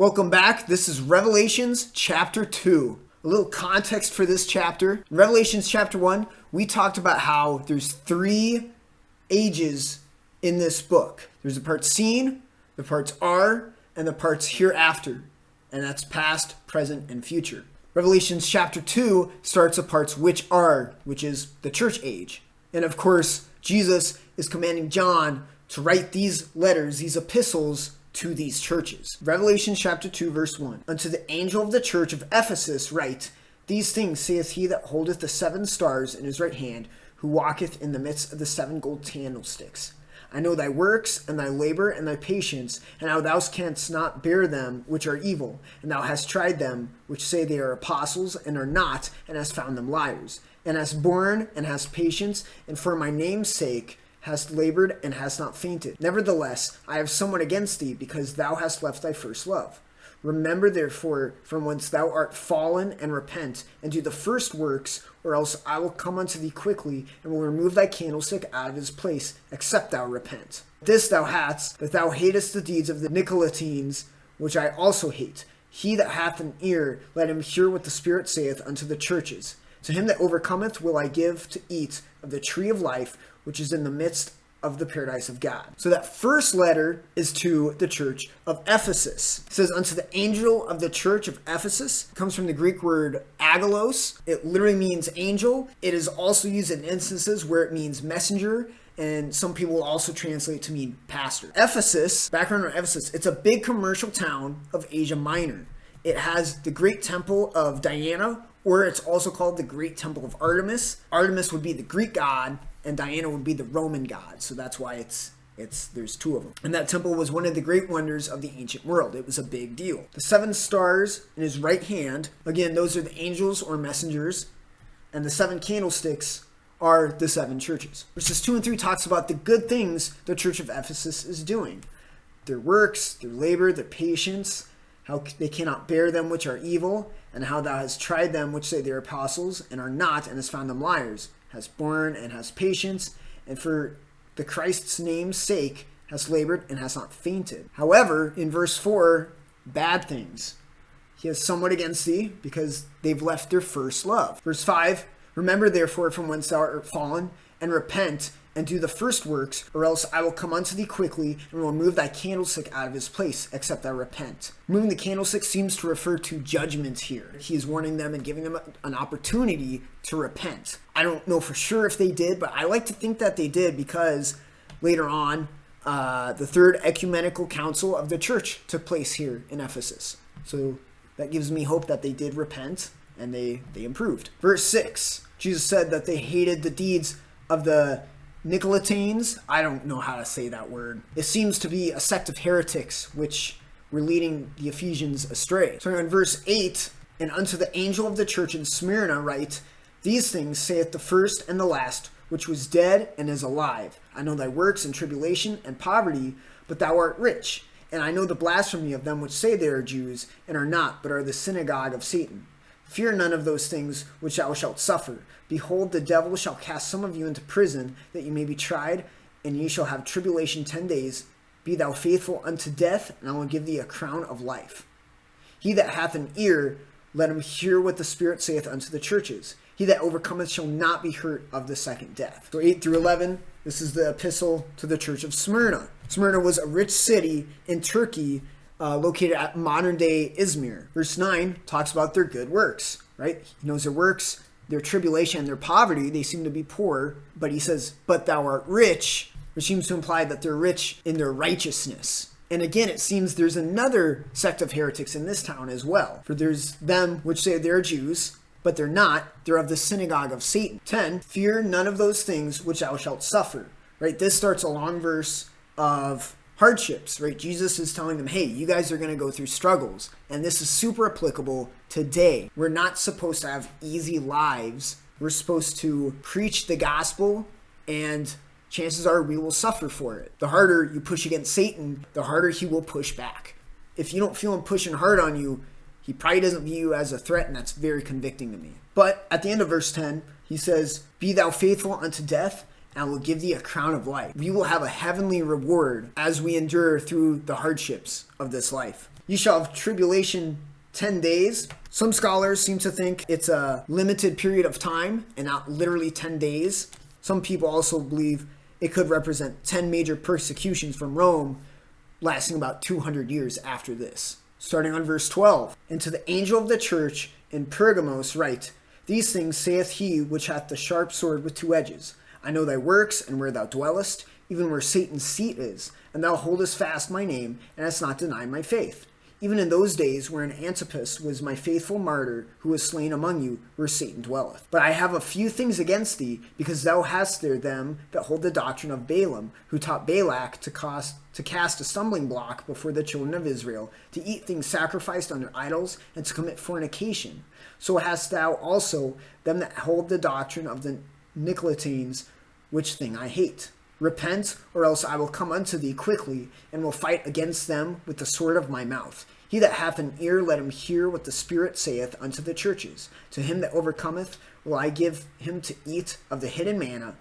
Welcome back. This is Revelations chapter 2. A little context for this chapter. In Revelations chapter 1, we talked about how there's 3 ages in this book. There's the parts seen, the parts are, and the parts hereafter. And that's past, present, and future. Revelations chapter 2 starts the parts which are, which is the church age. And of course, Jesus is commanding John to write these letters, these epistles, to these churches. Revelation chapter 2 verse 1. Unto the angel of the church of Ephesus write, These things saith he that holdeth the 7 stars in his right hand, who walketh in the midst of the 7 gold candlesticks. I know thy works, and thy labor, and thy patience, and how thou canst not bear them which are evil, and thou hast tried them which say they are apostles, and are not, and hast found them liars, and hast borne, and hast patience, and for my name's sake hast labored and hast not fainted. Nevertheless, I have somewhat against thee, because thou hast left thy first love. Remember therefore from whence thou art fallen, and repent, and do the first works, or else I will come unto thee quickly, and will remove thy candlestick out of his place, except thou repent. This thou hadst, that thou hatest the deeds of the Nicolaitans, which I also hate. He that hath an ear, let him hear what the Spirit saith unto the churches. To him that overcometh will I give to eat of the tree of life, which is in the midst of the paradise of God. So that first letter is to the church of Ephesus. It says, unto the angel of the church of Ephesus. It comes from the Greek word agelos. It literally means angel. It is also used in instances where it means messenger, and some people will also translate to mean pastor. Ephesus, background on Ephesus, it's a big commercial town of Asia Minor. It has the great temple of Diana, or it's also called the Great Temple of Artemis. Artemis would be the Greek god, and Diana would be the Roman god. So that's why there's 2 of them. And that temple was one of the great wonders of the ancient world. It was a big deal. The 7 stars in his right hand, again, those are the angels or messengers, and the 7 candlesticks are the 7 churches. Verses 2 and 3 talks about the good things the church of Ephesus is doing. Their works, their labor, their patience, how they cannot bear them which are evil, and how thou hast tried them which say they are apostles, and are not, and hast found them liars, hast borne and hast patience, and for the Christ's name's sake hast labored and hast not fainted. However, in verse 4, bad things. He has somewhat against thee, because they've left their first love. Verse 5, remember therefore from whence thou art fallen, and repent, and do the first works, or else I will come unto thee quickly, and will remove thy candlestick out of his place, except thou repent. Removing the candlestick seems to refer to judgment here. He is warning them and giving them an opportunity to repent. I don't know for sure if they did, but I like to think that they did, because later on, the Third Ecumenical Council of the Church took place here in Ephesus. So that gives me hope that they did repent, and they improved. Verse 6, Jesus said that they hated the deeds of the Nicolaitans. I don't know how to say that word. It seems to be a sect of heretics which were leading the Ephesians astray. So in verse 8, and unto the angel of the church in Smyrna write, These things saith the first and the last, which was dead and is alive. I know thy works and tribulation and poverty, but thou art rich. And I know the blasphemy of them which say they are Jews, and are not, but are the synagogue of Satan. Fear none of those things which thou shalt suffer. Behold, the devil shall cast some of you into prison, that ye may be tried, and ye shall have tribulation 10 days. Be thou faithful unto death, and I will give thee a crown of life. He that hath an ear, let him hear what the Spirit saith unto the churches. He that overcometh shall not be hurt of the second death. So 8 through 11, this is the epistle to the church of Smyrna. Smyrna was a rich city in Turkey, located at modern-day Izmir. Verse 9 talks about their good works, right? He knows their works, their tribulation, and their poverty. They seem to be poor, but he says, but thou art rich, which seems to imply that they're rich in their righteousness. And again, it seems there's another sect of heretics in this town as well. For there's them which say they're Jews, but they're not. They're of the synagogue of Satan. 10, fear none of those things which thou shalt suffer. Right? This starts a long verse of hardships, right? Jesus is telling them, hey, you guys are going to go through struggles. And this is super applicable today. We're not supposed to have easy lives. We're supposed to preach the gospel, and chances are we will suffer for it. The harder you push against Satan, the harder he will push back. If you don't feel him pushing hard on you, he probably doesn't view you as a threat, and that's very convicting to me. But at the end of verse 10, he says, Be thou faithful unto death, and I will give thee a crown of life. We will have a heavenly reward as we endure through the hardships of this life. You shall have tribulation 10 days. Some scholars seem to think it's a limited period of time and not literally 10 days. Some people also believe it could represent 10 major persecutions from Rome, lasting about 200 years after this. Starting on verse 12. And to the angel of the church in Pergamos write, These things saith he which hath the sharp sword with two edges. I know thy works, and where thou dwellest, even where Satan's seat is, and thou holdest fast my name, and hast not denied my faith. Even in those days wherein Antipas was my faithful martyr, who was slain among you, where Satan dwelleth. But I have a few things against thee, because thou hast there them that hold the doctrine of Balaam, who taught Balak to cast a stumbling block before the children of Israel, to eat things sacrificed unto idols, and to commit fornication. So hast thou also them that hold the doctrine of the Nicolaitans, which thing I hate. Repent, or else I will come unto thee quickly, and will fight against them with the sword of my mouth. He that hath an ear, let him hear what the Spirit saith unto the churches. To him that overcometh will I give him to eat of the hidden manna,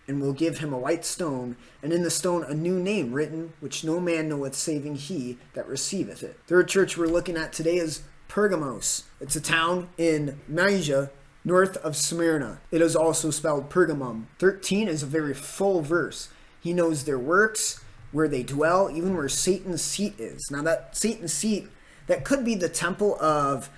and will give him a white stone, and in the stone a new name written, which no man knoweth saving he that receiveth it. Third church we're looking at today is Pergamos. It's a town in Mysia, north of Smyrna. It is also spelled Pergamum. 13 is a very full verse. He knows their works, where they dwell, even where Satan's seat is. Now that Satan's seat, that could be the temple of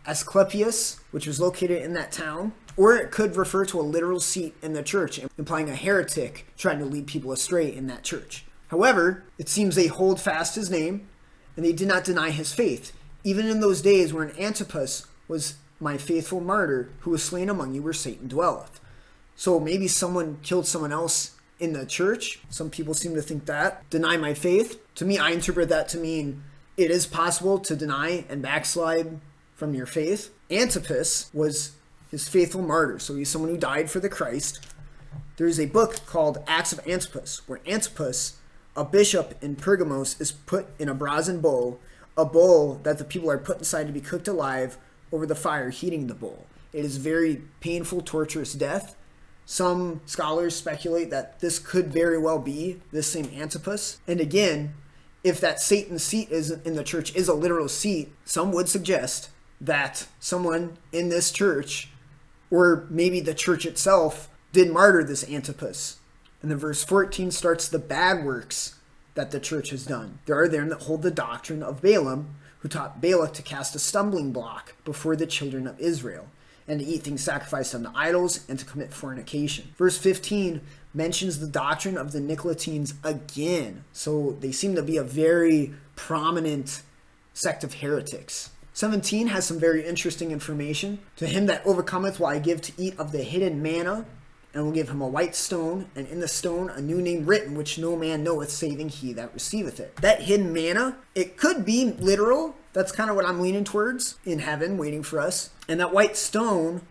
Asclepius, which was located in that town, or it could refer to a literal seat in the church, implying a heretic trying to lead people astray in that church. However, it seems they hold fast his name, and they did not deny his faith, even in those days wherein Antipas was my faithful martyr, who was slain among you where Satan dwelleth. So maybe someone killed someone else in the church. Some people seem to think that. Deny my faith. To me, I interpret that to mean it is possible to deny and backslide from your faith. Antipas was his faithful martyr, so he's someone who died for the Christ. There's a book called Acts of Antipas, where Antipas, a bishop in Pergamos, is put in a brazen bowl, a bowl that the people are put inside to be cooked alive over the fire heating the bowl. It is a very painful, torturous death. Some scholars speculate that this could very well be this same Antipas. And again, if that Satan's seat is in the church is a literal seat, some would suggest that someone in this church, or maybe the church itself, did martyr this Antipas. And then verse 14 starts the bad works that the church has done. There are them that hold the doctrine of Balaam, who taught Balak to cast a stumbling block before the children of Israel, and to eat things sacrificed unto idols, and to commit fornication. Verse 15 mentions the doctrine of the Nicolaitans again. So they seem to be a very prominent sect of heretics. 17 has some very interesting information. To him that overcometh will I give to eat of the hidden manna, and will give him a white stone, and in the stone a new name written, which no man knoweth, saving he that receiveth it. That hidden manna, it could be literal. That's kind of what I'm leaning towards, in heaven, waiting for us. And that white stone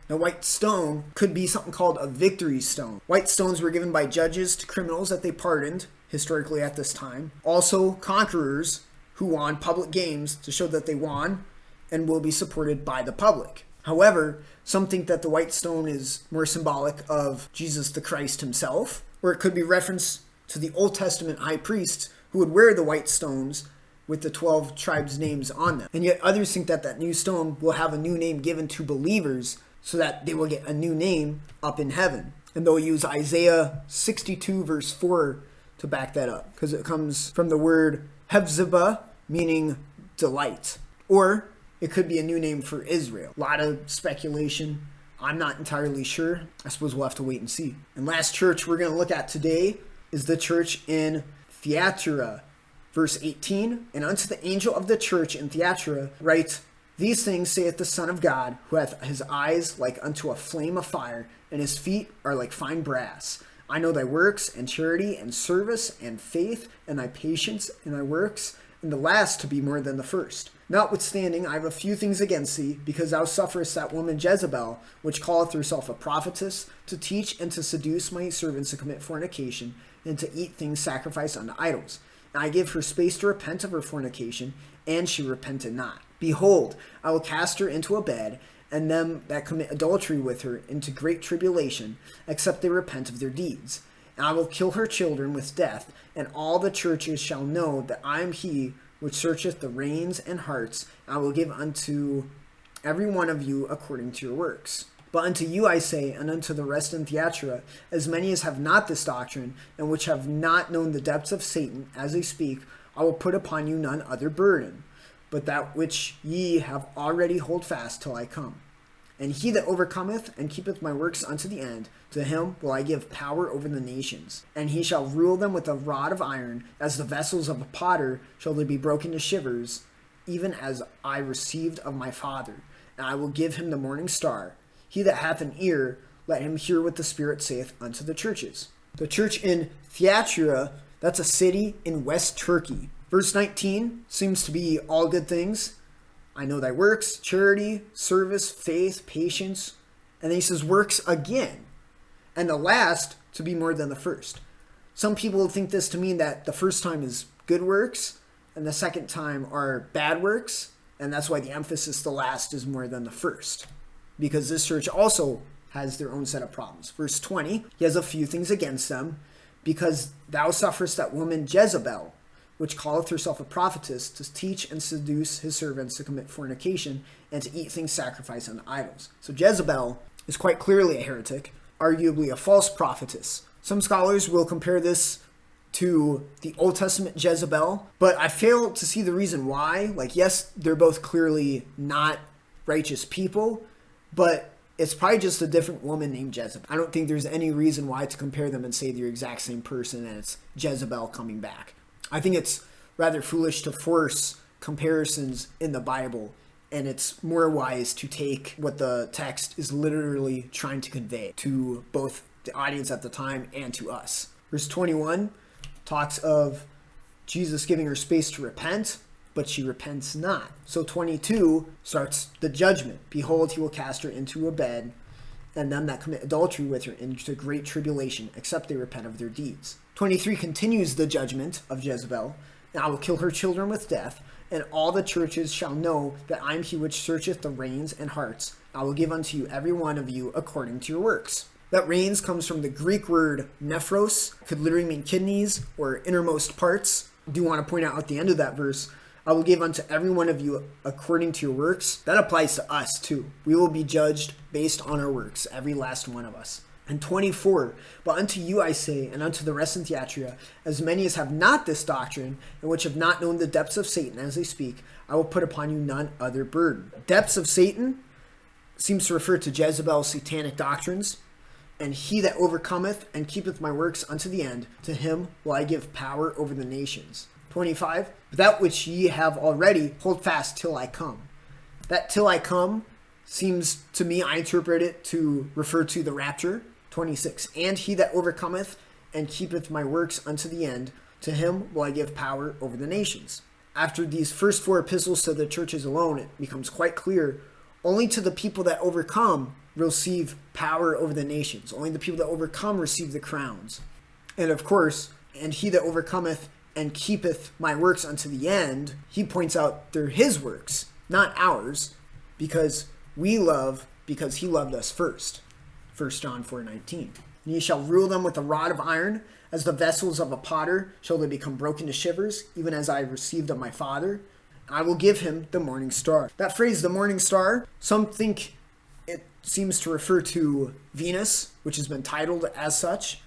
could be something called a victory stone. White stones were given by judges to criminals that they pardoned, historically at this time. Also, conquerors who won public games to show that they won and will be supported by the public. However, some think that the white stone is more symbolic of Jesus the Christ himself, or it could be reference to the Old Testament high priests who would wear the white stones with the 12 tribes' names on them. And yet others think that that new stone will have a new name given to believers so that they will get a new name up in heaven. And they'll use Isaiah 62 verse 4 to back that up, because it comes from the word Hephzibah, meaning delight. Or it could be a new name for Israel. A lot of speculation. I'm not entirely sure. I suppose we'll have to wait and see. And last church we're going to look at today is the church in Thyatira. Verse 18, and unto the angel of the church in Thyatira write, These things saith the Son of God, who hath his eyes like unto a flame of fire, and his feet are like fine brass. I know thy works, and charity, and service, and faith, and thy patience, and thy works, and the last to be more than the first. Notwithstanding, I have a few things against thee, because thou sufferest that woman Jezebel, which calleth herself a prophetess, to teach and to seduce my servants to commit fornication, and to eat things sacrificed unto idols. And I give her space to repent of her fornication, and she repented not. Behold, I will cast her into a bed, and them that commit adultery with her into great tribulation, except they repent of their deeds. And I will kill her children with death, and all the churches shall know that I am he which searcheth the reins and hearts, and I will give unto every one of you according to your works. But unto you I say, and unto the rest in Thyatira, as many as have not this doctrine, and which have not known the depths of Satan, as they speak, I will put upon you none other burden, but that which ye have already hold fast till I come. And he that overcometh and keepeth my works unto the end, to him will I give power over the nations. And he shall rule them with a rod of iron, as the vessels of a potter shall they be broken to shivers, even as I received of my Father. And I will give him the morning star. He that hath an ear, let him hear what the Spirit saith unto the churches. The church in Thyatira, that's a city in West Turkey. Verse 19 seems to be all good things. I know thy works, charity, service, faith, patience. And then he says works again. And the last to be more than the first. Some people think this to mean that the first time is good works and the second time are bad works. And that's why the emphasis, the last is more than the first. Because this church also has their own set of problems. Verse 20, he has a few things against them. Because thou sufferest that woman Jezebel, which calleth herself a prophetess, to teach and seduce his servants to commit fornication and to eat things sacrificed unto idols. So Jezebel is quite clearly a heretic, arguably a false prophetess. Some scholars will compare this to the Old Testament Jezebel, but I fail to see the reason why. Like, yes, they're both clearly not righteous people, but it's probably just a different woman named Jezebel. I don't think there's any reason why to compare them and say they're the exact same person and it's Jezebel coming back. I think it's rather foolish to force comparisons in the Bible, and it's more wise to take what the text is literally trying to convey to both the audience at the time and to us. Verse 21 talks of Jesus giving her space to repent, but she repents not. So 22 starts the judgment. Behold, he will cast her into a bed, and them that commit adultery with her into great tribulation, except they repent of their deeds. 23 continues the judgment of Jezebel. And I will kill her children with death, and all the churches shall know that I am he which searcheth the reins and hearts. I will give unto you every one of you according to your works. That reins comes from the Greek word nephros, could literally mean kidneys or innermost parts. I do want to point out at the end of that verse, I will give unto every one of you according to your works. That applies to us too. We will be judged based on our works, every last one of us. And 24, but unto you I say, and unto the rest in Thyatira, as many as have not this doctrine, and which have not known the depths of Satan as they speak, I will put upon you none other burden. Depths of Satan seems to refer to Jezebel's satanic doctrines. And he that overcometh and keepeth my works unto the end, to him will I give power over the nations. 25, but that which ye have already, hold fast till I come. That till I come seems to me, I interpret it to refer to the rapture. 26, and he that overcometh and keepeth my works unto the end, to him will I give power over the nations. After these first four epistles to the churches alone, it becomes quite clear, only to the people that overcome receive power over the nations. Only the people that overcome receive the crowns. And of course, and he that overcometh and keepeth my works unto the end, he points out they're his works, not ours, because we love because he loved us first. 1 John 4:19. And ye shall rule them with a rod of iron, as the vessels of a potter shall they become broken to shivers, even as I received of my Father. I will give him the morning star. That phrase, the morning star, some think it seems to refer to Venus, which has been titled as such,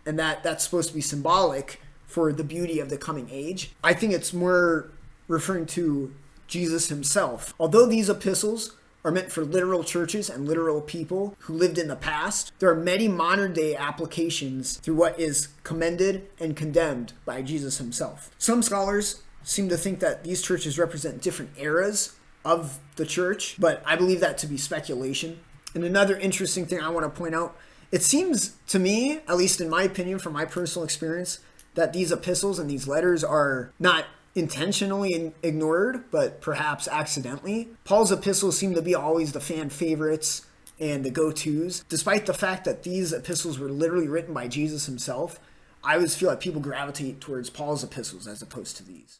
and that's supposed to be symbolic for the beauty of the coming age. I think it's more referring to Jesus himself. Although these epistles are meant for literal churches and literal people who lived in the past, there are many modern day applications through what is commended and condemned by Jesus himself. Some scholars seem to think that these churches represent different eras of the church, but I believe that to be speculation. And another interesting thing I want to point out, it seems to me, at least in my opinion, from my personal experience, that these epistles and these letters are not intentionally ignored, but perhaps accidentally. Paul's epistles seem to be always the fan favorites and the go-tos. Despite the fact that these epistles were literally written by Jesus himself, I always feel like people gravitate towards Paul's epistles as opposed to these.